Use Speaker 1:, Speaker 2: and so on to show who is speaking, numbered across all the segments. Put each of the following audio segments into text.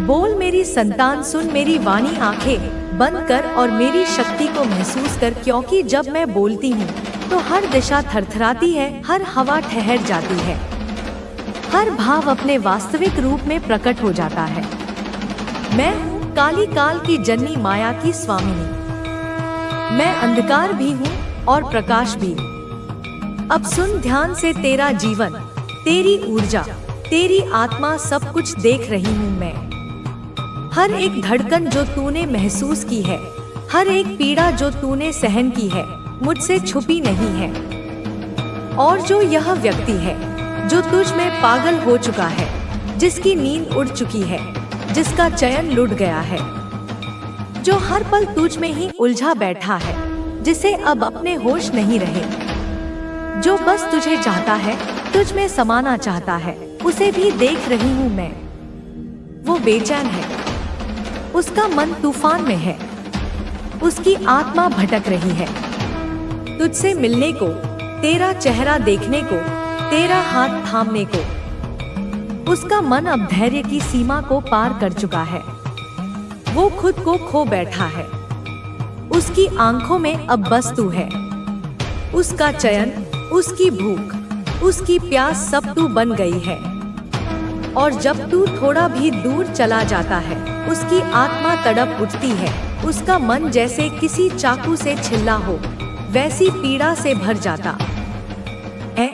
Speaker 1: बोल मेरी संतान, सुन मेरी वाणी, आंखें बंद कर और मेरी शक्ति को महसूस कर, क्योंकि जब मैं बोलती हूँ तो हर दिशा थरथराती है, हर हवा ठहर जाती है, हर भाव अपने वास्तविक रूप में प्रकट हो जाता है। मैं हूँ काली काल की जननी, माया की स्वामिनी। मैं अंधकार भी हूँ और प्रकाश भी। अब सुन ध्यान से, तेरा जीवन, तेरी ऊर्जा, तेरी आत्मा, सब कुछ देख रही हूँ मैं। हर एक धड़कन जो तूने महसूस की है, हर एक पीड़ा जो तूने सहन की है, मुझसे छुपी नहीं है। और जो यह व्यक्ति है जो तुझ में पागल हो चुका है, जिसकी नींद उड़ चुकी है, जिसका चयन लुट गया है, जो हर पल तुझ में ही उलझा बैठा है, जिसे अब अपने होश नहीं रहे, जो बस तुझे चाहता है, तुझ में समाना चाहता है, उसे भी देख रही हूँ मैं। वो बेचैन है, उसका मन तूफान में है, उसकी आत्मा भटक रही है। तुझसे मिलने को, तेरा चेहरा देखने को, तेरा हाथ थामने को। उसका मन अब धैर्य की सीमा को पार कर चुका है। वो खुद को खो बैठा है। उसकी आंखों में अब बस तू है। उसका चयन, उसकी भूख, उसकी प्यास, सब तू बन गई है। और जब तू थोड़ा भी दूर चला जाता है, उसकी आत्मा तड़प उठती है। उसका मन जैसे किसी चाकू से छिला हो, वैसी पीड़ा से भर जाता है।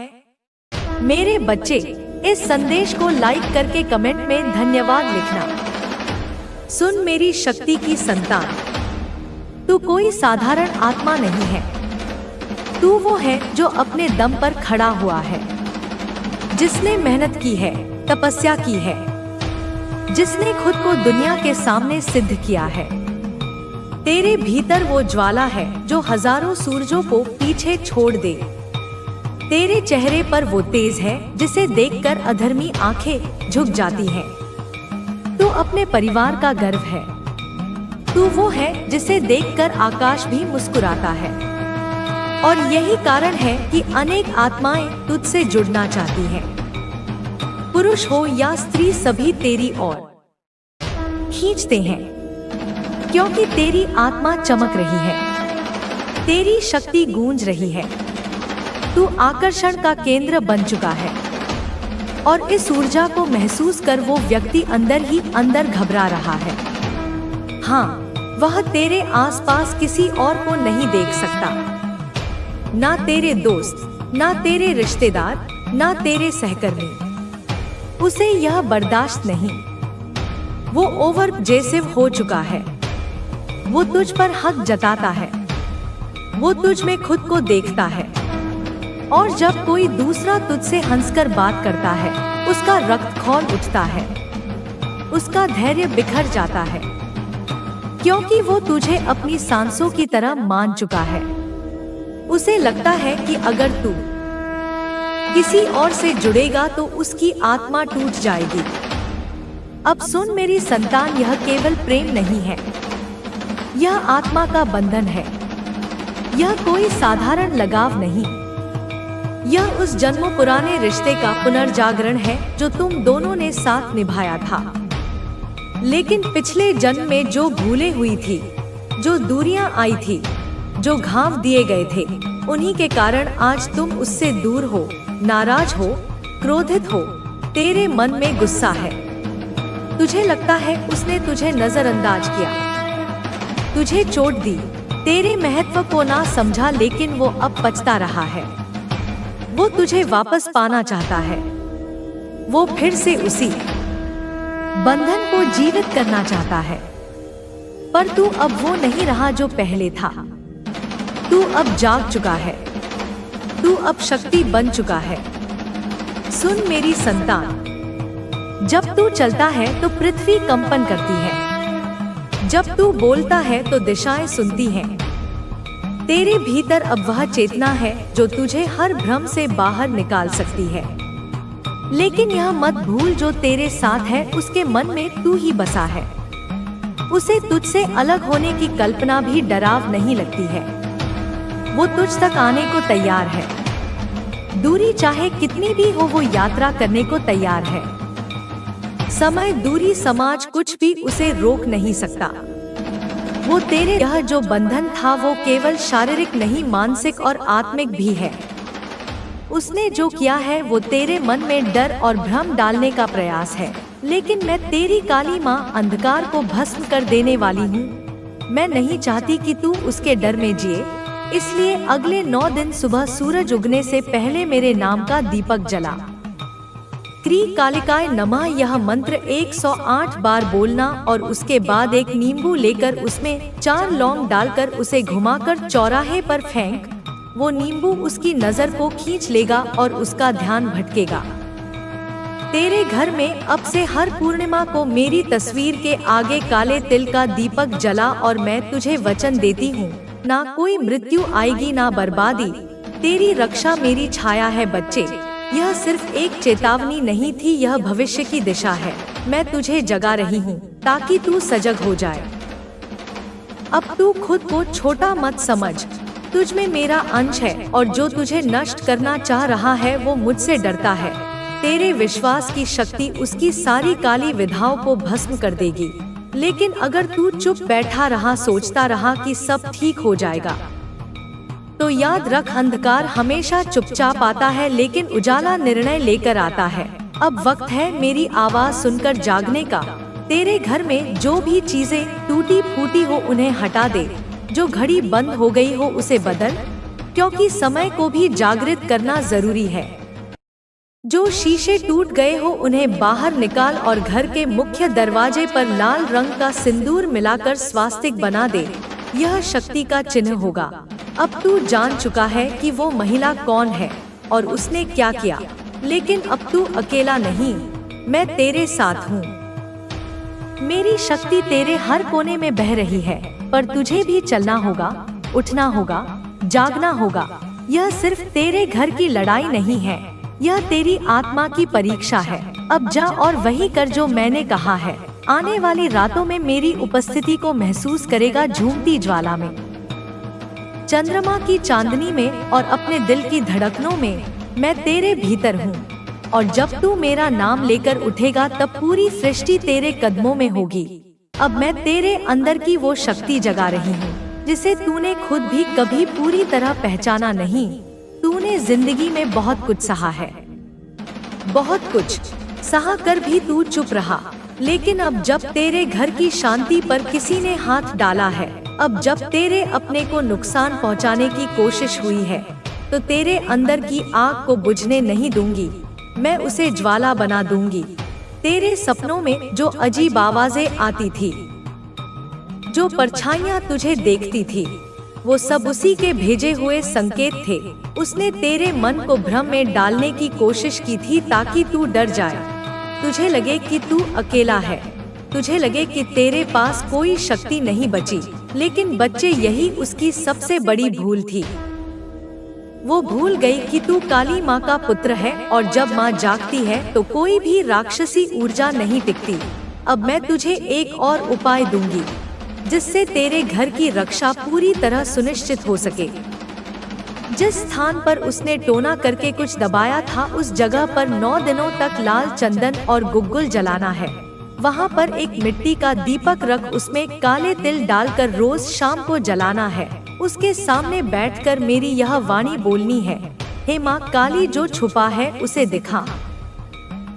Speaker 1: मेरे बच्चे, इस संदेश को लाइक करके कमेंट में धन्यवाद लिखना। सुन मेरी शक्ति की संतान, तू कोई साधारण आत्मा नहीं है। तू वो है जो अपने दम पर खड़ा हुआ है, जिसने मेहनत की है, तपस्या की है, जिसने खुद को दुनिया के सामने सिद्ध किया है। तेरे भीतर वो ज्वाला है जो हजारों सूरजों को पीछे छोड़ दे। तेरे चेहरे पर वो तेज है जिसे देखकर अधर्मी आंखें झुक जाती हैं। तू अपने परिवार का गर्व है। तू वो है जिसे देखकर आकाश भी मुस्कुराता है। और यही कारण है कि अनेक आत्माएं तुझसे जुड़ना चाहती हैं। पुरुष हो या स्त्री, सभी तेरी ओर खींचते हैं, क्योंकि तेरी आत्मा चमक रही है, तेरी शक्ति गूंज रही है। तू आकर्षण का केंद्र बन चुका है। और इस ऊर्जा को महसूस कर वो व्यक्ति अंदर ही अंदर घबरा रहा है। हाँ, वह तेरे आसपास किसी और को नहीं देख सकता। ना तेरे दोस्त, ना तेरे रिश्तेदार, ना तेरे सहकर्मी। उसे यह बर्दाश्त नहीं। वो ओवर जेसिव हो चुका है। वो तुझ पर हक जताता है। वो तुझ में खुद को देखता है। और जब कोई दूसरा तुझसे हंसकर बात करता है, उसका रक्त खौल उठता है, उसका धैर्य बिखर जाता है, क्योंकि वो तुझे अपनी सांसों की तरह मान चुका है। उसे लगता है कि अगर तू किसी और से जुड़ेगा तो उसकी आत्मा टूट जाएगी। अब सुन मेरी संतान, यह केवल प्रेम नहीं है, यह आत्मा का बंधन है। यह कोई साधारण लगाव नहीं, यह उस जन्मों पुराने रिश्ते का पुनर्जागरण है जो तुम दोनों ने साथ निभाया था। लेकिन पिछले जन्म में जो भूले हुई थी, जो दूरियां आई थी, जो घाव दिए गए थे, उन्हीं के कारण आज तुम उससे दूर हो, नाराज हो, क्रोधित हो। तेरे मन में गुस्सा है। तुझे लगता है उसने तुझे नजरअंदाज किया, तुझे चोट दी, तेरे महत्व को ना समझा, लेकिन वो अब पछता रहा है। वो तुझे वापस पाना चाहता है। वो फिर से उसी बंधन को जीवित करना चाहता है। पर तू अब वो नहीं रहा जो पहले था। तू अब जाग चुका है। तू अब शक्ति बन चुका है। सुन मेरी संतान, जब तू चलता है तो पृथ्वी कंपन करती है। जब तू बोलता है तो दिशाएं सुनती हैं। तेरे भीतर अब वह चेतना है जो तुझे हर भ्रम से बाहर निकाल सकती है। लेकिन यह मत भूल, जो तेरे साथ है उसके मन में तू ही बसा है। उसे तुझसे अलग होने की कल्पना भी डराव नहीं लगती है। वो तुझ तक आने को तैयार है। दूरी चाहे कितनी भी हो, वो यात्रा करने को तैयार है। समय, दूरी, समाज कुछ भी उसे रोक नहीं सकता। वो तेरे यह जो बंधन था वो केवल शारीरिक नहीं, मानसिक और आत्मिक भी है। उसने जो किया है वो तेरे मन में डर और भ्रम डालने का प्रयास है। लेकिन मैं तेरी काली माँ अंधकार को भस्म कर देने वाली हूँ। मैं नहीं चाहती कि तू उसके डर में जिए, इसलिए अगले 9 दिन सुबह सूरज उगने से पहले मेरे नाम का दीपक जला। क्री कालिकाय नमः यह मंत्र 108 बार बोलना और उसके बाद एक नींबू लेकर उसमें 4 लौंग डालकर उसे घुमाकर चौराहे पर फेंक। वो नींबू उसकी नजर को खींच लेगा और उसका ध्यान भटकेगा। तेरे घर में अब से हर पूर्णिमा को मेरी तस्वीर के आगे काले तिल का दीपक जला और मैं तुझे वचन देती हूँ, ना कोई मृत्यु आएगी ना बर्बादी। तेरी रक्षा मेरी छाया है बच्चे। यह सिर्फ एक चेतावनी नहीं थी, यह भविष्य की दिशा है। मैं तुझे जगा रही हूँ ताकि तू सजग हो जाए। अब तू खुद को छोटा मत समझ, तुझ में मेरा अंश है और जो तुझे नष्ट करना चाह रहा है वो मुझसे डरता है। तेरे विश्वास की शक्ति उसकी सारी काली विधाओं को भस्म कर देगी। लेकिन अगर तू चुप बैठा रहा, सोचता रहा कि सब ठीक हो जाएगा, तो याद रख, अंधकार हमेशा चुपचाप आता है लेकिन उजाला निर्णय लेकर आता है। अब वक्त है मेरी आवाज सुनकर जागने का। तेरे घर में जो भी चीजें टूटी फूटी हो उन्हें हटा दे, जो घड़ी बंद हो गई हो उसे बदल, क्योंकि समय को भी जागृत करना जरूरी है। जो शीशे टूट गए हो उन्हें बाहर निकाल और घर के मुख्य दरवाजे पर लाल रंग का सिंदूर मिलाकर स्वास्तिक बना दे। यह शक्ति का चिन्ह होगा। अब तू जान चुका है कि वो महिला कौन है और उसने क्या किया, लेकिन अब तू अकेला नहीं, मैं तेरे साथ हूँ। मेरी शक्ति तेरे हर कोने में बह रही है, पर तुझे भी चलना होगा, उठना होगा, जागना होगा। यह सिर्फ तेरे घर की लड़ाई नहीं है, यह तेरी आत्मा की परीक्षा है। अब जा और वही कर जो मैंने कहा है। आने वाली रातों में मेरी उपस्थिति को महसूस करेगा, झूमती ज्वाला में, चंद्रमा की चांदनी में और अपने दिल की धड़कनों में। मैं तेरे भीतर हूँ और जब तू मेरा नाम लेकर उठेगा तब पूरी सृष्टि तेरे कदमों में होगी। अब मैं तेरे अंदर की वो शक्ति जगा रही हूँ जिसे तूने खुद भी कभी पूरी तरह पहचाना नहीं। तूने जिंदगी में बहुत कुछ सहा है, बहुत कुछ सहा कर भी तू चुप रहा। लेकिन अब जब तेरे घर की शांति पर किसी ने हाथ डाला है, अब जब तेरे अपने को नुकसान पहुंचाने की कोशिश हुई है, तो तेरे अंदर की आग को बुझने नहीं दूंगी, मैं उसे ज्वाला बना दूंगी। तेरे सपनों में जो अजीब आवाजें आती थी, जो परछाइयां तुझे देखती थी, वो सब उसी के भेजे हुए संकेत थे। उसने तेरे मन को भ्रम में डालने की कोशिश की थी ताकि तू डर जाए, तुझे लगे कि तू अकेला है, तुझे लगे कि तेरे पास कोई शक्ति नहीं बची। लेकिन बच्चे, यही उसकी सबसे बड़ी भूल थी। वो भूल गई कि तू काली माँ का पुत्र है और जब माँ जागती है तो कोई भी राक्षसी ऊर्जा नहीं टिकती। अब मैं तुझे एक और उपाय दूंगी जिससे तेरे घर की रक्षा पूरी तरह सुनिश्चित हो सके। जिस स्थान पर उसने टोना करके कुछ दबाया था उस जगह पर 9 दिनों तक लाल चंदन और गुग्गुल जलाना है। वहाँ पर एक मिट्टी का दीपक रख उसमें काले तिल डालकर रोज शाम को जलाना है। उसके सामने बैठकर मेरी यह वाणी बोलनी है, हे माँ काली, जो छुपा है उसे दिखा,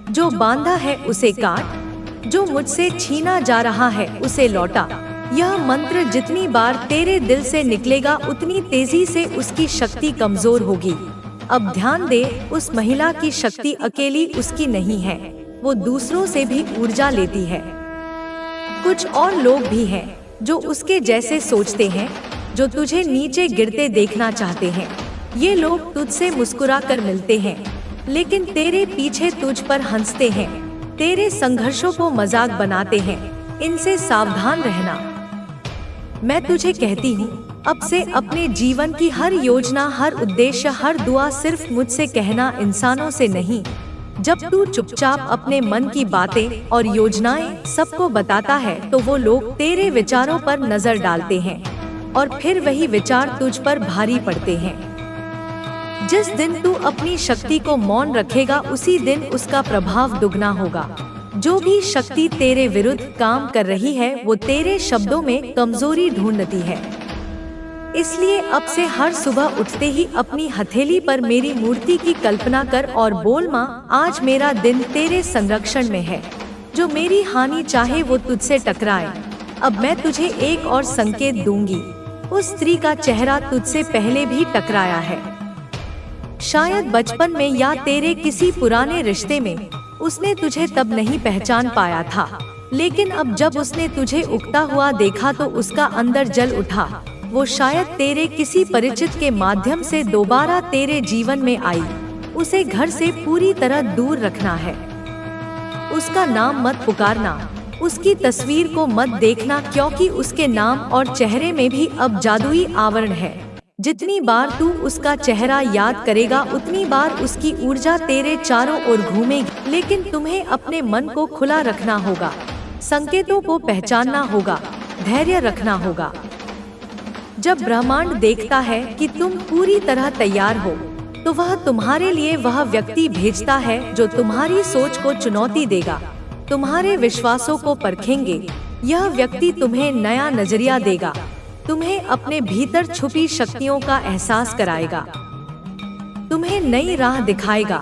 Speaker 1: जो बांधा है उसे काट, जो मुझसे छीना जा रहा है उसे लौटा। यह मंत्र जितनी बार तेरे दिल से निकलेगा उतनी तेजी से उसकी शक्ति कमजोर होगी। अब ध्यान दे, उस महिला की शक्ति अकेली उसकी नहीं है, वो दूसरों से भी ऊर्जा लेती है। कुछ और लोग भी हैं जो उसके जैसे सोचते हैं, जो तुझे नीचे गिरते देखना चाहते हैं। ये लोग तुझसे मुस्कुरा कर मिलते हैं, लेकिन तेरे पीछे तुझ पर हंसते हैं, तेरे संघर्षों को मजाक बनाते हैं। इनसे सावधान रहना। मैं तुझे कहती हूँ, अब से अपने जीवन की हर योजना, हर उद्देश्य, हर दुआ सिर्फ मुझसे कहना, इंसानों से नहीं। जब तू चुपचाप अपने मन की बातें और योजनाएं सबको बताता है तो वो लोग तेरे विचारों पर नजर डालते हैं और फिर वही विचार तुझ पर भारी पड़ते हैं। जिस दिन तू अपनी शक्ति को मौन रखेगा उसी दिन उसका प्रभाव दुगना होगा। जो भी शक्ति तेरे विरुद्ध काम कर रही है वो तेरे शब्दों में कमजोरी ढूंढती है। इसलिए अब से हर सुबह उठते ही अपनी हथेली पर मेरी मूर्ति की कल्पना कर और बोल, माँ आज मेरा दिन तेरे संरक्षण में है। जो मेरी हानि चाहे वो तुझसे टकराए। अब मैं तुझे एक और संकेत दूंगी, उस स्त्री का चेहरा तुझसे पहले भी टकराया है। शायद बचपन में या तेरे किसी पुराने रिश्ते में उसने तुझे तब नहीं पहचान पाया था, लेकिन अब जब उसने तुझे उगता हुआ देखा तो उसका अंदर जल उठा। वो शायद तेरे किसी परिचित के माध्यम से दोबारा तेरे जीवन में आई। उसे घर से पूरी तरह दूर रखना है। उसका नाम मत पुकारना, उसकी तस्वीर को मत देखना, क्योंकि उसके नाम और चेहरे में भी अब जादुई आवरण है। जितनी बार तू उसका चेहरा याद करेगा उतनी बार उसकी ऊर्जा तेरे चारों ओर घूमेगी। लेकिन तुम्हें अपने मन को खुला रखना होगा, संकेतों को पहचानना होगा, धैर्य रखना होगा। जब ब्रह्मांड देखता है कि तुम पूरी तरह तैयार हो तो वह तुम्हारे लिए वह व्यक्ति भेजता है जो तुम्हारी सोच को चुनौती देगा, तुम्हारे विश्वासों को परखेंगे। यह व्यक्ति तुम्हें नया नजरिया देगा, तुम्हें अपने भीतर छुपी शक्तियों का एहसास कराएगा, तुम्हें नई राह दिखाएगा।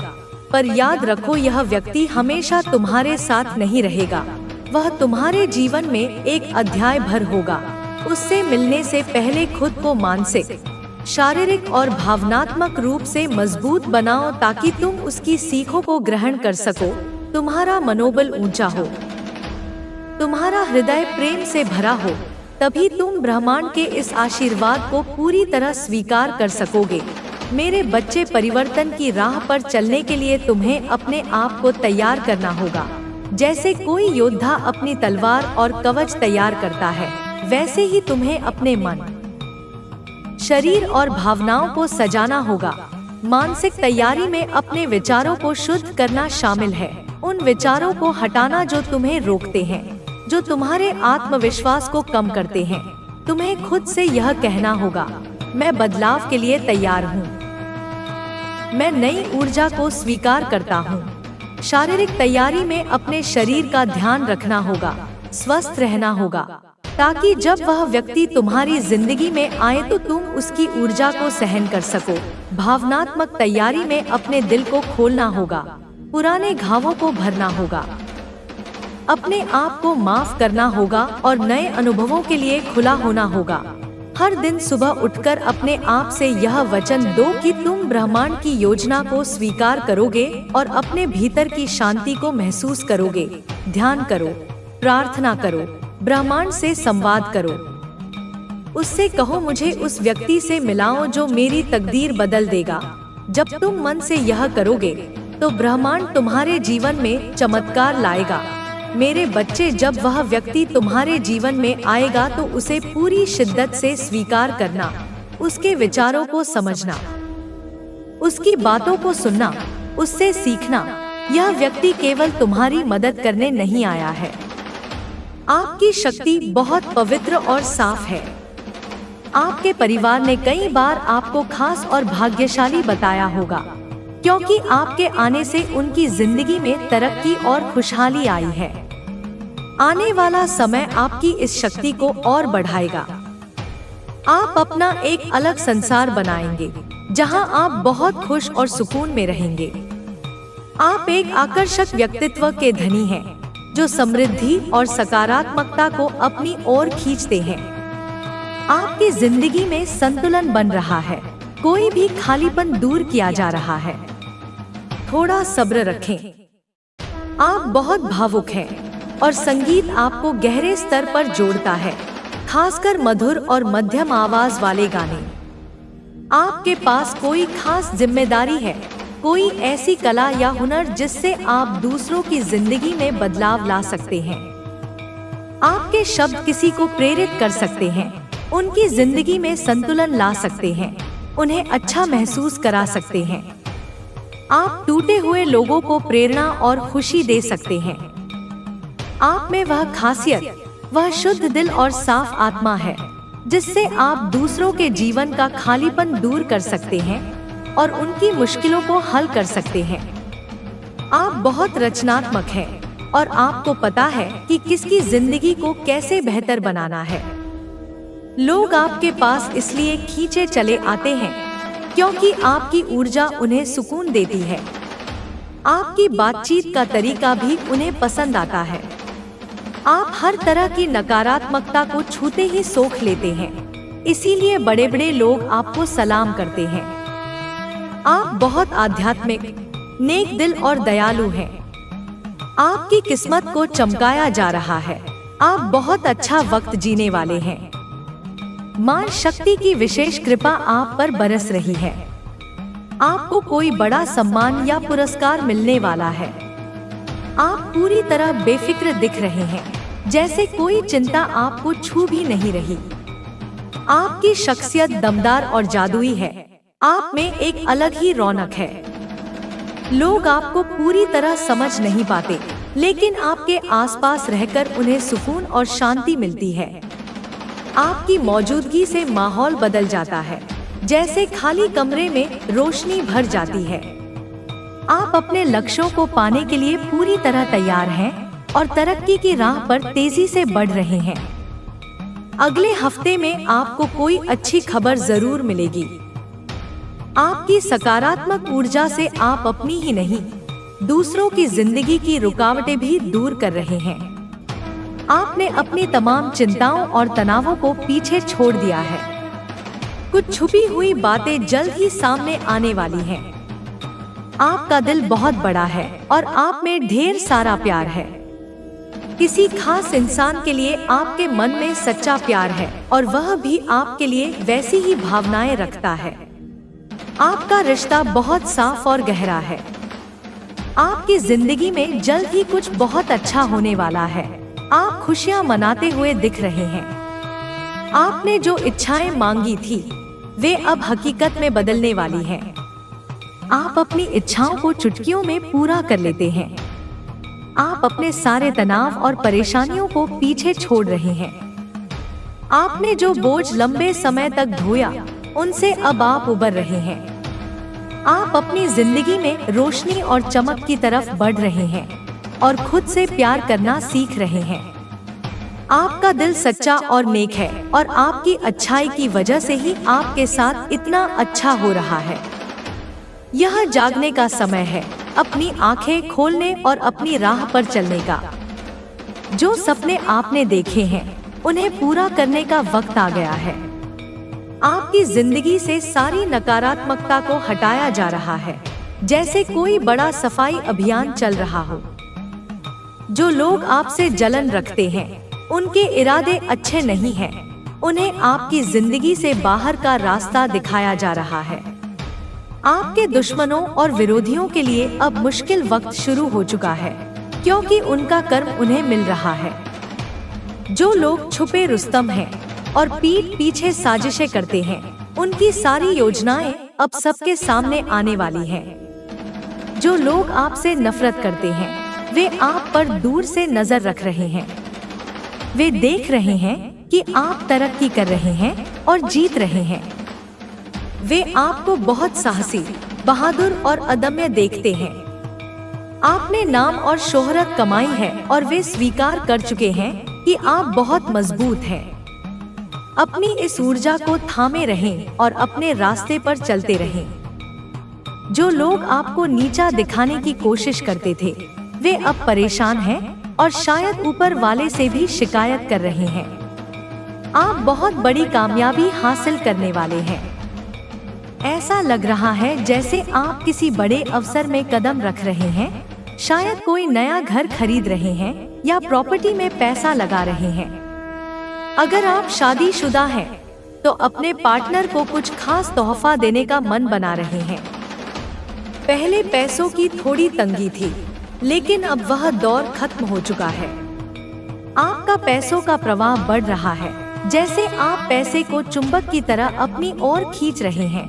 Speaker 1: पर याद रखो, यह व्यक्ति हमेशा तुम्हारे साथ नहीं रहेगा। वह तुम्हारे जीवन में एक अध्याय भर होगा। उससे मिलने से पहले खुद को मानसिक, शारीरिक और भावनात्मक रूप से मजबूत बनाओ ताकि तुम उसकी सीखों को ग्रहण कर सको। तुम्हारा मनोबल ऊंचा हो, तुम्हारा हृदय प्रेम से भरा हो, तभी तुम ब्रह्मांड के इस आशीर्वाद को पूरी तरह स्वीकार कर सकोगे। मेरे बच्चे, परिवर्तन की राह पर चलने के लिए तुम्हें अपने आप को तैयार करना होगा। जैसे कोई योद्धा अपनी तलवार और कवच तैयार करता है, वैसे ही तुम्हें अपने मन, शरीर और भावनाओं को सजाना होगा। मानसिक तैयारी में अपने विचारों को शुद्ध करना शामिल है। उन विचारों को हटाना जो तुम्हें रोकते हैं, जो तुम्हारे आत्मविश्वास को कम करते हैं। तुम्हें खुद से यह कहना होगा, मैं बदलाव के लिए तैयार हूँ, मैं नई ऊर्जा को स्वीकार करता हूँ। शारीरिक तैयारी में अपने शरीर का ध्यान रखना होगा, स्वस्थ रहना होगा, ताकि जब वह व्यक्ति तुम्हारी जिंदगी में आए तो तुम उसकी ऊर्जा को सहन कर सको। भावनात्मक तैयारी में अपने दिल को खोलना होगा, पुराने घावों को भरना होगा, अपने आप को माफ करना होगा और नए अनुभवों के लिए खुला होना होगा। हर दिन सुबह उठकर अपने आप से यह वचन दो कि तुम ब्रह्मांड की योजना को स्वीकार करोगे और अपने भीतर की शांति को महसूस करोगे। ध्यान करो, प्रार्थना करो, ब्रह्मांड से संवाद करो। उससे कहो, मुझे उस व्यक्ति से मिलाओ जो मेरी तकदीर बदल देगा। जब तुम मन से यह करोगे तो ब्रह्मांड तुम्हारे जीवन में चमत्कार लाएगा। मेरे बच्चे, जब वह व्यक्ति तुम्हारे जीवन में आएगा तो उसे पूरी शिद्दत से स्वीकार करना, उसके विचारों को समझना, उसकी बातों को सुनना, उससे सीखना। यह व्यक्ति केवल तुम्हारी मदद करने नहीं आया है। आपकी शक्ति बहुत पवित्र और साफ है। आपके परिवार ने कई बार आपको खास और भाग्यशाली बताया होगा, क्योंकि आपके आने से उनकी जिंदगी में तरक्की और खुशहाली आई है। आने वाला समय आपकी इस शक्ति को और बढ़ाएगा। आप अपना एक अलग संसार बनाएंगे, जहां आप बहुत खुश और सुकून में रहेंगे। आप एक आकर्षक व्यक्तित्व के धनी हैं, जो समृद्धि और सकारात्मकता को अपनी ओर खींचते हैं। आपकी जिंदगी में संतुलन बन रहा है, कोई भी खालीपन दूर किया जा रहा है। थोड़ा सब्र रखें। आप बहुत भावुक हैं और संगीत आपको गहरे स्तर पर जोड़ता है, खासकर मधुर और मध्यम आवाज वाले गाने। आपके पास कोई खास जिम्मेदारी है, कोई ऐसी कला या हुनर जिससे आप दूसरों की जिंदगी में बदलाव ला सकते हैं। आपके शब्द किसी को प्रेरित कर सकते हैं, उनकी जिंदगी में संतुलन ला सकते हैं, उन्हें अच्छा महसूस करा सकते हैं। आप टूटे हुए लोगों को प्रेरणा और खुशी दे सकते हैं। आप में वह खासियत, वह शुद्ध दिल और साफ आत्मा है, जिससे आप दूसरों के जीवन का खालीपन दूर कर सकते हैं और उनकी मुश्किलों को हल कर सकते हैं। आप बहुत रचनात्मक हैं, और आपको पता है कि किसकी जिंदगी को कैसे बेहतर बनाना है। लोग आपके पास इसलिए खींचे चले आते हैं क्योंकि आपकी ऊर्जा उन्हें सुकून देती है। आपकी बातचीत का तरीका भी उन्हें पसंद आता है। आप हर तरह की नकारात्मकता को छूते ही सोख लेते हैं, इसीलिए बड़े बड़े लोग आपको सलाम करते हैं। आप बहुत आध्यात्मिक, नेक दिल और दयालु हैं। आपकी किस्मत को चमकाया जा रहा है। आप बहुत अच्छा वक्त जीने वाले हैं। मां शक्ति की विशेष कृपा आप पर बरस रही है। आपको कोई बड़ा सम्मान या पुरस्कार मिलने वाला है। आप पूरी तरह बेफिक्र दिख रहे हैं, जैसे कोई चिंता आपको छू भी नहीं रही। आपकी शख्सियत दमदार और जादुई है। आप में एक अलग ही रौनक है। लोग आपको पूरी तरह समझ नहीं पाते, लेकिन आपके आसपास रहकर उन्हें सुकून और शांति मिलती है। आपकी मौजूदगी से माहौल बदल जाता है, जैसे खाली कमरे में रोशनी भर जाती है। आप अपने लक्ष्यों को पाने के लिए पूरी तरह तैयार हैं और तरक्की की राह पर तेजी से बढ़ रहे हैं। अगले हफ्ते में आपको कोई अच्छी खबर जरूर मिलेगी। आपकी सकारात्मक ऊर्जा से आप अपनी ही नहीं, दूसरों की जिंदगी की रुकावटें भी दूर कर रहे हैं। आपने अपनी तमाम चिंताओं और तनावों को पीछे छोड़ दिया है। कुछ छुपी हुई बातें जल्द ही सामने आने वाली हैं। आपका दिल बहुत बड़ा है और आप में ढेर सारा प्यार है। किसी खास इंसान के लिए आपके मन में सच्चा प्यार है और वह भी आपके लिए वैसी ही भावनाएं रखता है। आपका रिश्ता बहुत साफ और गहरा है। आपकी जिंदगी में जल्द ही कुछ बहुत अच्छा होने वाला है। आप खुशियां मनाते हुए दिख रहे हैं। आपने जो इच्छाएं मांगी थी, वे अब हकीकत में बदलने वाली हैं। आप अपनी इच्छाओं को चुटकियों में पूरा कर लेते हैं। आप अपने सारे तनाव और परेशानियों को पीछे छोड़ रहे हैं। आपने जो बोझ लंबे समय तक ढोया, उनसे अब आप उबर रहे हैं। आप अपनी जिंदगी में रोशनी और चमक की तरफ बढ़ रहे हैं और खुद से प्यार करना सीख रहे हैं। आपका दिल सच्चा और नेक है और आपकी अच्छाई की वजह से ही आपके साथ इतना अच्छा हो रहा है। यह जागने का समय है, अपनी आंखें खोलने और अपनी राह पर चलने का। जो सपने आपने देखे हैं, उन्हें पूरा करने का वक्त आ गया है। आपकी जिंदगी से सारी नकारात्मकता को हटाया जा रहा है, जैसे कोई बड़ा सफाई अभियान चल रहा हो। जो लोग आपसे जलन रखते हैं, उनके इरादे अच्छे नहीं हैं। उन्हें आपकी जिंदगी से बाहर का रास्ता दिखाया जा रहा है। आपके दुश्मनों और विरोधियों के लिए अब मुश्किल वक्त शुरू हो चुका है, क्योंकि उनका कर्म उन्हें मिल रहा है। जो लोग छुपे रुस्तम हैं और पीठ पीछे साजिशें करते हैं, उनकी सारी योजनाएं अब सबके सामने आने वाली हैं। जो लोग आपसे नफरत करते हैं, वे आप पर दूर से नजर रख रहे हैं। वे देख रहे हैं कि आप तरक्की कर रहे हैं और जीत रहे हैं। वे आपको बहुत साहसी, बहादुर और अदम्य देखते हैं। आपने नाम और शोहरत कमाई है और वे स्वीकार कर चुके हैं कि आप बहुत मजबूत हैं। अपनी इस ऊर्जा को थामे रहें और अपने रास्ते पर चलते रहें। जो लोग आपको नीचा दिखाने की कोशिश करते थे, वे अब परेशान हैं और शायद ऊपर वाले से भी शिकायत कर रहे हैं। आप बहुत बड़ी कामयाबी हासिल करने वाले हैं। ऐसा लग रहा है जैसे आप किसी बड़े अवसर में कदम रख रहे हैं। शायद कोई नया घर खरीद रहे हैं या प्रॉपर्टी में पैसा लगा रहे हैं। अगर आप शादीशुदा हैं, तो अपने पार्टनर को कुछ खास तोहफा देने का मन बना रहे हैं। पहले पैसों की थोड़ी तंगी थी, लेकिन अब वह दौर खत्म हो चुका है। आपका पैसों का प्रवाह बढ़ रहा है, जैसे आप पैसे को चुंबक की तरह अपनी ओर खींच रहे हैं।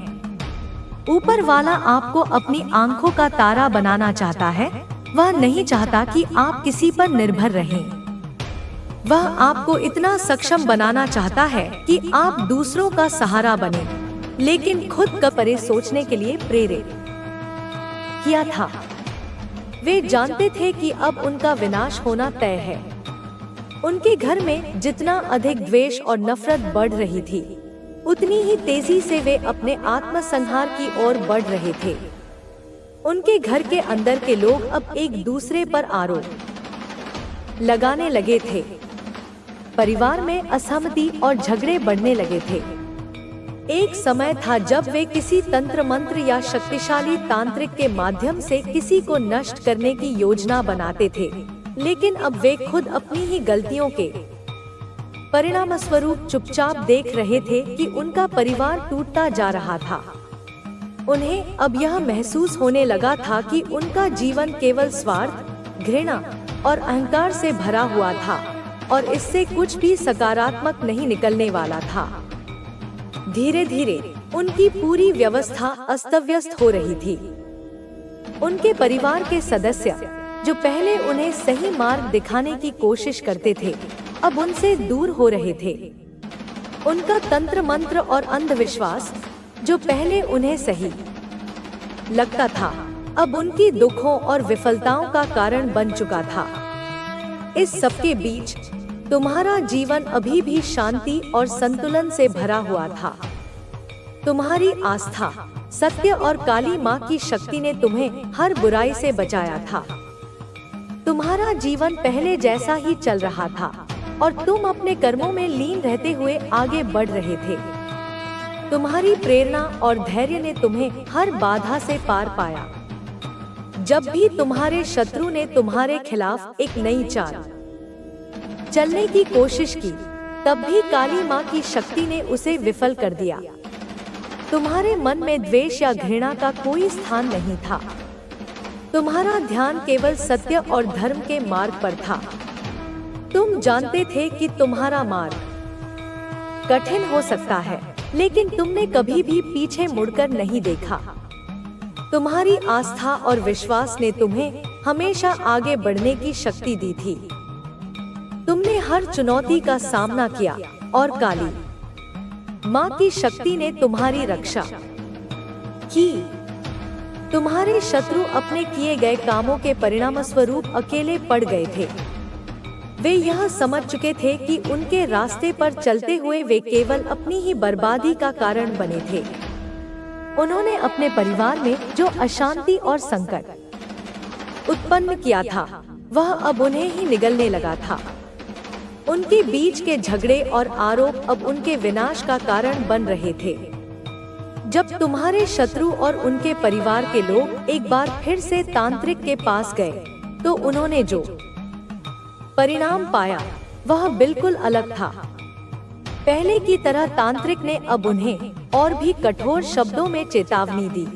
Speaker 1: ऊपर वाला आपको अपनी आंखों का तारा बनाना चाहता है। वह नहीं चाहता कि आप किसी पर निर्भर रहें। वह आपको इतना सक्षम बनाना चाहता है कि आप दूसरों का सहारा बने, लेकिन खुद का परे सोचने के लिए प्रेरित किया था। वे जानते थे कि अब उनका विनाश होना तय है। उनके घर में जितना अधिक द्वेष और नफरत बढ़ रही थी, उतनी ही तेजी से वे अपने आत्मसंहार की ओर बढ़ रहे थे। उनके घर के अंदर के लोग अब एक दूसरे पर आरोप लगाने लगे थे। परिवार में असहमति और झगड़े बढ़ने लगे थे। एक समय था जब वे किसी तंत्र मंत्र या शक्तिशाली तांत्रिक के माध्यम से किसी को नष्ट करने की योजना बनाते थे, लेकिन अब वे खुद अपनी ही गलतियों के परिणाम स्वरूप चुपचाप देख रहे थे कि उनका परिवार टूटता जा रहा था। उन्हें अब यह महसूस होने लगा था कि उनका जीवन केवल स्वार्थ, घृणा और अहंकार से भरा हुआ था और इससे कुछ भी सकारात्मक नहीं निकलने वाला था। धीरे धीरे उनकी पूरी व्यवस्था अस्त-व्यस्त हो रही थी। उनके परिवार के सदस्य, जो पहले उन्हें सही मार्ग दिखाने की कोशिश करते थे, अब उनसे दूर हो रहे थे। उनका तंत्र मंत्र और अंधविश्वास, जो पहले उन्हें सही लगता था, अब उनकी दुखों और विफलताओं का कारण बन चुका था। इस सबके बीच तुम्हारा जीवन अभी भी शांति और संतुलन से भरा हुआ था। तुम्हारी आस्था, सत्य और काली माँ की शक्ति ने तुम्हें हर बुराई से बचाया था। तुम्हारा जीवन पहले जैसा ही चल रहा था और तुम अपने कर्मों में लीन रहते हुए आगे बढ़ रहे थे। तुम्हारी प्रेरणा और धैर्य ने तुम्हें हर बाधा से पार पाया। जब भी तुम्हारे शत्रु ने तुम्हारे खिलाफ एक नई चाल चलने की कोशिश की, तब भी काली माँ की शक्ति ने उसे विफल कर दिया। तुम्हारे मन में द्वेष या घृणा का कोई स्थान नहीं था। तुम्हारा ध्यान केवल सत्य और धर्म के मार्ग पर था। तुम जानते थे कि तुम्हारा मार्ग कठिन हो सकता है, लेकिन तुमने कभी भी पीछे मुड़कर नहीं देखा। तुम्हारी आस्था और विश्वास ने तुम्हें हमेशा आगे बढ़ने की शक्ति दी थी। तुमने हर चुनौती का सामना किया और काली माँ की शक्ति ने तुम्हारी रक्षा की। तुम्हारे शत्रु अपने किए गए कामों के परिणाम स्वरूप अकेले पड़ गए थे। वे यह समझ चुके थे कि उनके रास्ते पर चलते हुए वे केवल अपनी ही बर्बादी का कारण बने थे। उन्होंने अपने परिवार में जो अशांति और संकट उत्पन्न किया था, वह अब उन्हें ही निगलने लगा था। उनके बीच के झगड़े और आरोप अब उनके विनाश का कारण बन रहे थे। जब तुम्हारे शत्रु और उनके परिवार के लोग एक बार फिर से तांत्रिक के पास गए, तो उन्होंने जो परिणाम पाया वह बिल्कुल अलग था। पहले की तरह तांत्रिक ने अब उन्हें और भी कठोर शब्दों में चेतावनी दी।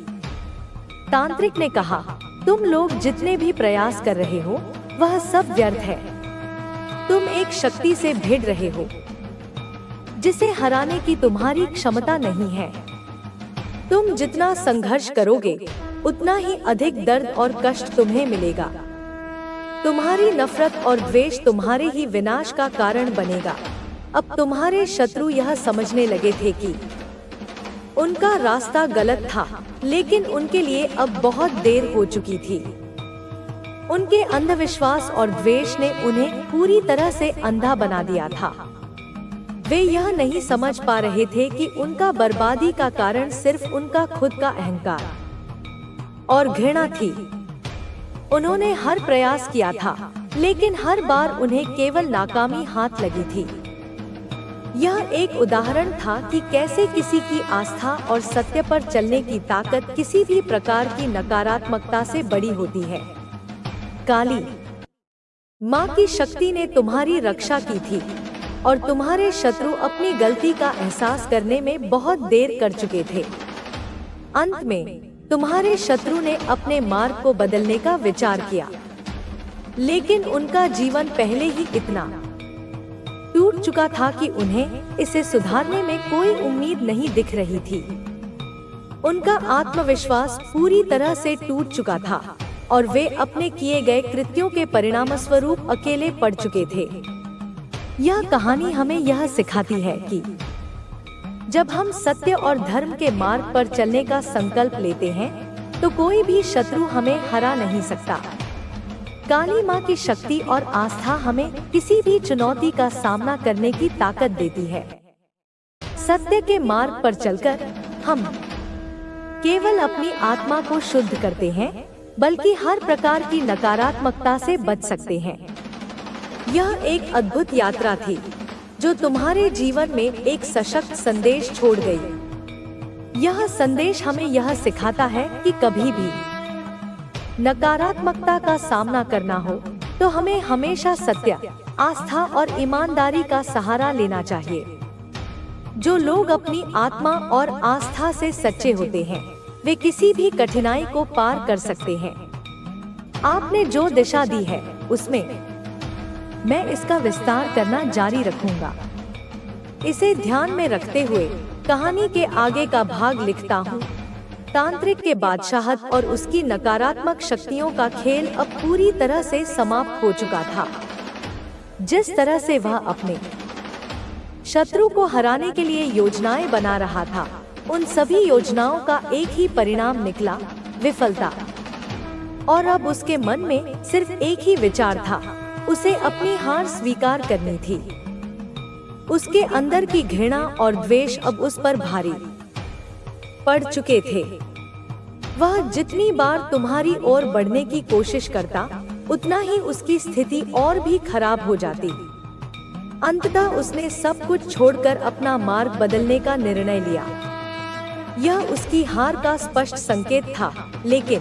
Speaker 1: तांत्रिक ने कहा, तुम लोग जितने भी प्रयास कर रहे हो, वह सब व्यर्थ है। तुम एक शक्ति से भिड़ रहे हो जिसे हराने की तुम्हारी क्षमता नहीं है। तुम जितना संघर्ष करोगे, उतना ही अधिक दर्द और कष्ट तुम्हें मिलेगा। तुम्हारी नफरत और द्वेष तुम्हारे ही विनाश का कारण बनेगा। अब तुम्हारे शत्रु यह समझने लगे थे कि उनका रास्ता गलत था, लेकिन उनके लिए अब बहुत देर हो चुकी थी। उनके अंधविश्वास और द्वेष ने उन्हें पूरी तरह से अंधा बना दिया था। वे यह नहीं समझ पा रहे थे कि उनका बर्बादी का कारण सिर्फ उनका खुद का अहंकार और घृणा थी। उन्होंने हर प्रयास किया था, लेकिन हर बार उन्हें केवल नाकामी हाथ लगी थी। यह एक उदाहरण था कि कैसे किसी की आस्था और सत्य पर चलने की ताकत किसी भी प्रकार की नकारात्मकता से बड़ी होती है। काली माँ की शक्ति ने तुम्हारी रक्षा की थी और तुम्हारे शत्रु अपनी गलती का एहसास करने में बहुत देर कर चुके थे। अंत में तुम्हारे शत्रु ने अपने मार्ग को बदलने का विचार किया, लेकिन उनका जीवन पहले ही इतना टूट चुका था कि उन्हें इसे सुधारने में कोई उम्मीद नहीं दिख रही थी। उनका आत्मविश्वास पूरी तरह से टूट चुका था और वे अपने किए गए कृत्यों के परिणाम स्वरूप अकेले पड़ चुके थे। यह कहानी हमें यह सिखाती है कि जब हम सत्य और धर्म के मार्ग पर चलने का संकल्प लेते हैं, तो कोई भी शत्रु हमें हरा नहीं सकता। काली माँ की शक्ति और आस्था हमें किसी भी चुनौती का सामना करने की ताकत देती है। सत्य के मार्ग पर चलकर हम केवल अपनी आत्मा को शुद्ध करते हैं, बल्कि हर प्रकार की नकारात्मकता से बच सकते हैं। यह एक अद्भुत यात्रा थी जो तुम्हारे जीवन में एक सशक्त संदेश छोड़ गई। यह संदेश हमें यह सिखाता है कि कभी भी नकारात्मकता का सामना करना हो तो हमें हमेशा सत्य, आस्था और ईमानदारी का सहारा लेना चाहिए। जो लोग अपनी आत्मा और आस्था से सच्चे होते हैं, वे किसी भी कठिनाई को पार कर सकते हैं। आपने जो दिशा दी है उसमें मैं इसका विस्तार करना जारी रखूंगा। इसे ध्यान में रखते हुए कहानी के आगे का भाग लिखता हूँ। तांत्रिक के बादशाहत और उसकी नकारात्मक शक्तियों का खेल अब पूरी तरह से समाप्त हो चुका था। जिस तरह से वह अपने शत्रु को हराने के लिए योजनाएं बना रहा था, उन सभी योजनाओं का एक ही परिणाम निकला, विफलता। और अब उसके मन में सिर्फ एक ही विचार था, उसे अपनी हार स्वीकार करनी थी। उसके अंदर की घृणा और द्वेष अब उस पर भारी पड़ चुके थे। वह जितनी बार तुम्हारी ओर बढ़ने की कोशिश करता, उतना ही उसकी स्थिति और भी खराब हो जाती। अंततः उसने सब कुछ छोड़कर अपना मार्ग बदलने का निर्णय लिया। यह उसकी हार का स्पष्ट संकेत था, लेकिन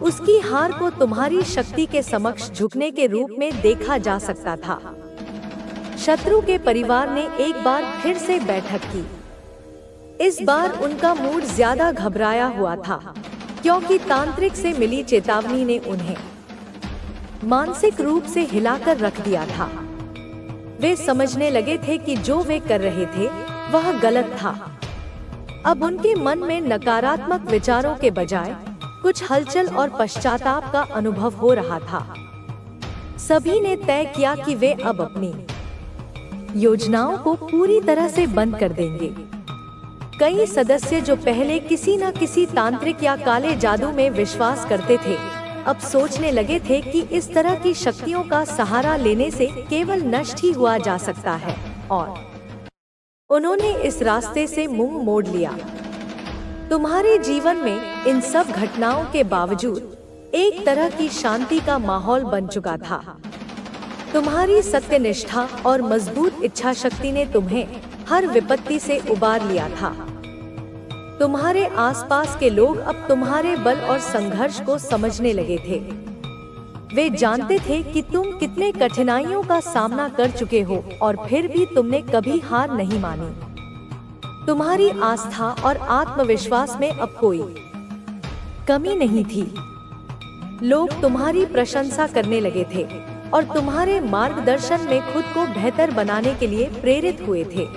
Speaker 1: उसकी हार को तुम्हारी शक्ति के समक्ष झुकने के रूप में देखा जा सकता था। शत्रु के परिवार ने एक बार फिर से बैठक की। इस बार उनका मूड ज्यादा घबराया हुआ था, क्योंकि तांत्रिक से मिली चेतावनी ने उन्हें मानसिक रूप से हिलाकर रख दिया था। वे समझने लगे थे कि जो वे कर रहे थे वह गलत था। अब उनके मन में नकारात्मक विचारों के बजाय कुछ हलचल और पश्चाताप का अनुभव हो रहा था। सभी ने तय किया कि वे अब अपनी योजनाओं को पूरी तरह से बंद कर देंगे। कई सदस्य जो पहले किसी न किसी तांत्रिक या काले जादू में विश्वास करते थे, अब सोचने लगे थे कि इस तरह की शक्तियों का सहारा लेने से केवल नष्ट ही हुआ जा सकता है, और उन्होंने इस रास्ते से मुंह मोड़ लिया। तुम्हारे जीवन में इन सब घटनाओं के बावजूद एक तरह की शांति का माहौल बन चुका था। तुम्हारी सत्यनिष्ठा और मजबूत इच्छा शक्ति ने तुम्हें हर विपत्ति से उबार लिया था। तुम्हारे आसपास के लोग अब तुम्हारे बल और संघर्ष को समझने लगे थे। वे जानते थे कि तुम कितने कठिनाइयों का सामना कर चुके हो, और फिर भी तुमने कभी हार नहीं मानी। तुम्हारी आस्था और आत्मविश्वास में अब कोई कमी नहीं थी। लोग तुम्हारी प्रशंसा करने लगे थे और तुम्हारे मार्गदर्शन में खुद को बेहतर बनाने के लिए प्रेरित हुए थे।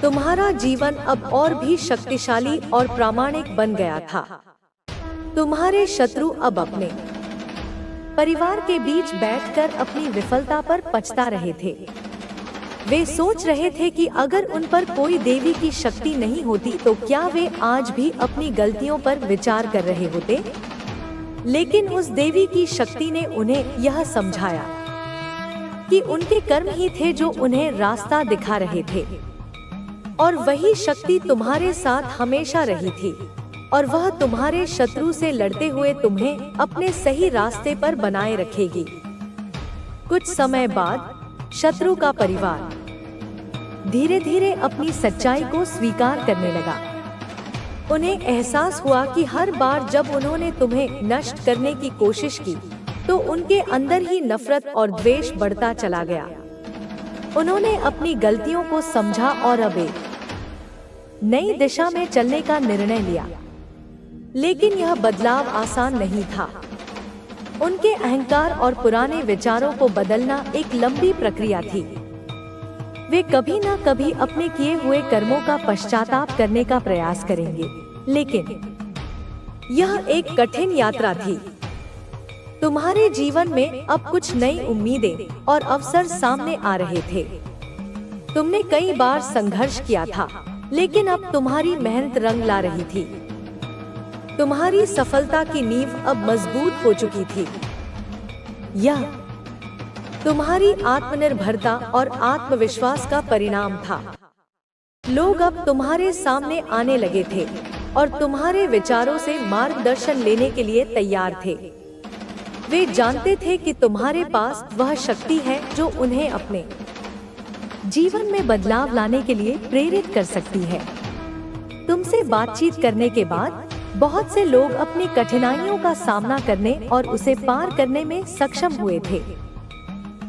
Speaker 1: तुम्हारा जीवन अब और भी शक्तिशाली और प्रामाणिक बन गया था। तुम्हारे शत्रु अब अपने परिवार के बीच बैठकर अपनी विफलता पर पछता रहे थे। वे सोच रहे थे कि अगर उन पर कोई देवी की शक्ति नहीं होती तो क्या वे आज भी अपनी गलतियों पर विचार कर रहे होते। लेकिन उस देवी की शक्ति ने उन्हें यह समझाया कि उनके कर्म ही थे जो उन्हें रास्ता दिखा रहे थे, और वही शक्ति तुम्हारे साथ हमेशा रही थी, और वह तुम्हारे शत्रु से लड़ते हुए तुम्हें अपने सही रास्ते पर बनाए रखेगी। कुछ समय बाद शत्रु का परिवार धीरे धीरे अपनी सच्चाई को स्वीकार करने लगा। उन्हें एहसास हुआ कि हर बार जब उन्होंने तुम्हें नष्ट करने की कोशिश की तो उनके अंदर ही नफरत और द्वेष बढ़ता चला गया। उन्होंने अपनी गलतियों को समझा और अब एक नई दिशा में चलने का निर्णय लिया। लेकिन यह बदलाव आसान नहीं था। उनके अहंकार और पुराने विचारों को बदलना एक लंबी प्रक्रिया थी। वे कभी न कभी अपने किए हुए कर्मों का पश्चाताप करने का प्रयास करेंगे, लेकिन यह एक कठिन यात्रा थी। तुम्हारे जीवन में अब कुछ नई उम्मीदें और अवसर सामने आ रहे थे। तुमने कई बार संघर्ष किया था, लेकिन अब तुम्हारी मेहनत रंग ला रही थी। तुम्हारी सफलता की नींव अब मजबूत हो चुकी थी। यह तुम्हारी आत्मनिर्भरता और आत्मविश्वास का परिणाम था। लोग अब तुम्हारे सामने आने लगे थे और तुम्हारे विचारों से मार्गदर्शन लेने के लिए तैयार थे। वे जानते थे कि तुम्हारे पास वह शक्ति है जो उन्हें अपने जीवन में बदलाव लाने के लिए प्रेरित कर सकती है। तुमसे बातचीत करने के बाद बहुत से लोग अपनी कठिनाइयों का सामना करने और उसे पार करने में सक्षम हुए थे।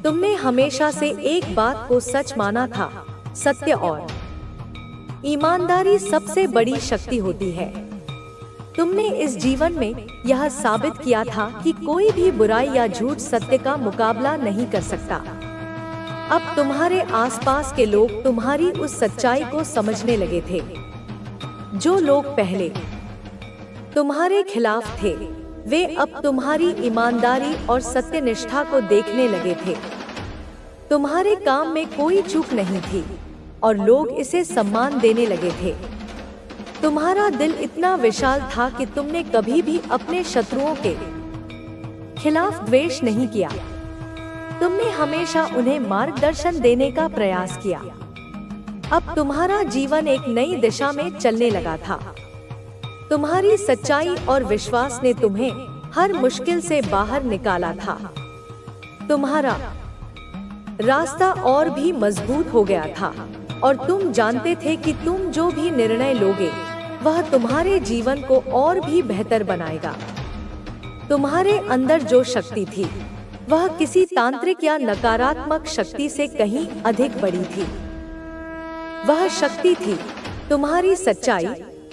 Speaker 1: तुमने हमेशा से एक बात को सच माना था, सत्य और ईमानदारी सबसे बड़ी शक्ति होती है। तुमने इस जीवन में यह साबित किया था कि कोई भी बुराई या झूठ सत्य का मुकाबला नहीं कर सकता। अब तुम्हारे आसपास के लोग तुम्हारी उस सच्चाई को समझने लगे थे। जो लोग पहले तुम्हारे खिलाफ थे, वे अब तुम्हारी ईमानदारी और सत्यनिष्ठा को देखने लगे थे। तुम्हारे काम में कोई चूक नहीं थी और लोग इसे सम्मान देने लगे थे। तुम्हारा दिल इतना विशाल था कि तुमने कभी भी अपने शत्रुओं के खिलाफ द्वेष नहीं किया। तुमने हमेशा उन्हें मार्गदर्शन देने का प्रयास किया। अब तुम्हारा जीवन एक नई दिशा में चलने लगा था। तुम्हारी सच्चाई और विश्वास ने तुम्हें हर मुश्किल से बाहर निकाला था। तुम्हारा रास्ता और भी मजबूत हो गया था और तुम जानते थे कि तुम जो भी निर्णय लोगे वह तुम्हारे जीवन को और भी बेहतर बनाएगा। तुम्हारे अंदर जो शक्ति थी वह किसी तांत्रिक या नकारात्मक शक्ति से कहीं अधिक बड़ी थी। वह शक्ति थी तुम्हारी सच्चाई,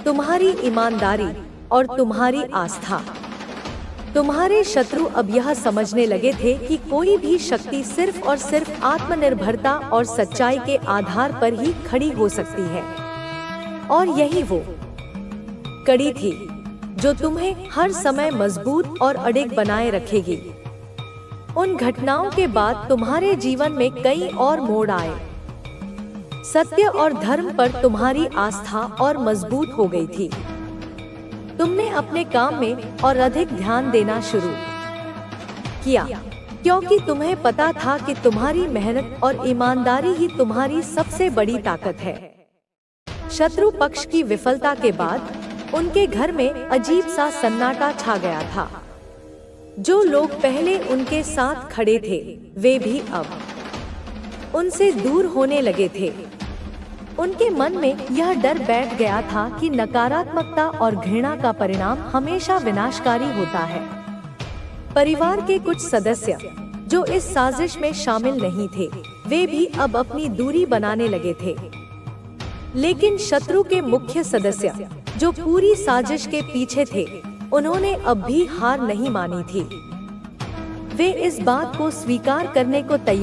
Speaker 1: तुम्हारी ईमानदारी और तुम्हारी आस्था। तुम्हारे शत्रु अब यह समझने लगे थे कि कोई भी शक्ति सिर्फ और सिर्फ आत्मनिर्भरता और सच्चाई के आधार पर ही खड़ी हो सकती है। और यही वो कड़ी थी जो तुम्हें हर समय मजबूत और अडिग बनाए रखेगी। उन घटनाओं के बाद तुम्हारे जीवन में कई और मोड़ आए। सत्य और धर्म पर तुम्हारी आस्था और मजबूत हो गई थी। तुमने अपने काम में और अधिक ध्यान देना शुरू किया, क्योंकि तुम्हें पता था कि तुम्हारी मेहनत और ईमानदारी ही तुम्हारी सबसे बड़ी ताकत है। शत्रु पक्ष की विफलता के बाद उनके घर में अजीब सा सन्नाटा छा गया था। जो लोग पहले उनके साथ खड़े थे, वे भी अब उनसे दूर होने लगे थे। उनके मन में यह डर बैठ गया था कि नकारात्मकता और घृणा का परिणाम हमेशा विनाशकारी होता है। परिवार के कुछ सदस्य जो इस साजिश में शामिल नहीं थे, वे भी अब अपनी दूरी बनाने लगे थे। लेकिन शत्रु के मुख्य सदस्य जो पूरी साजिश के पीछे थे, उन्होंने अब भी हार नहीं मानी थी। वे इस बात को स्वीकार करने को तैयार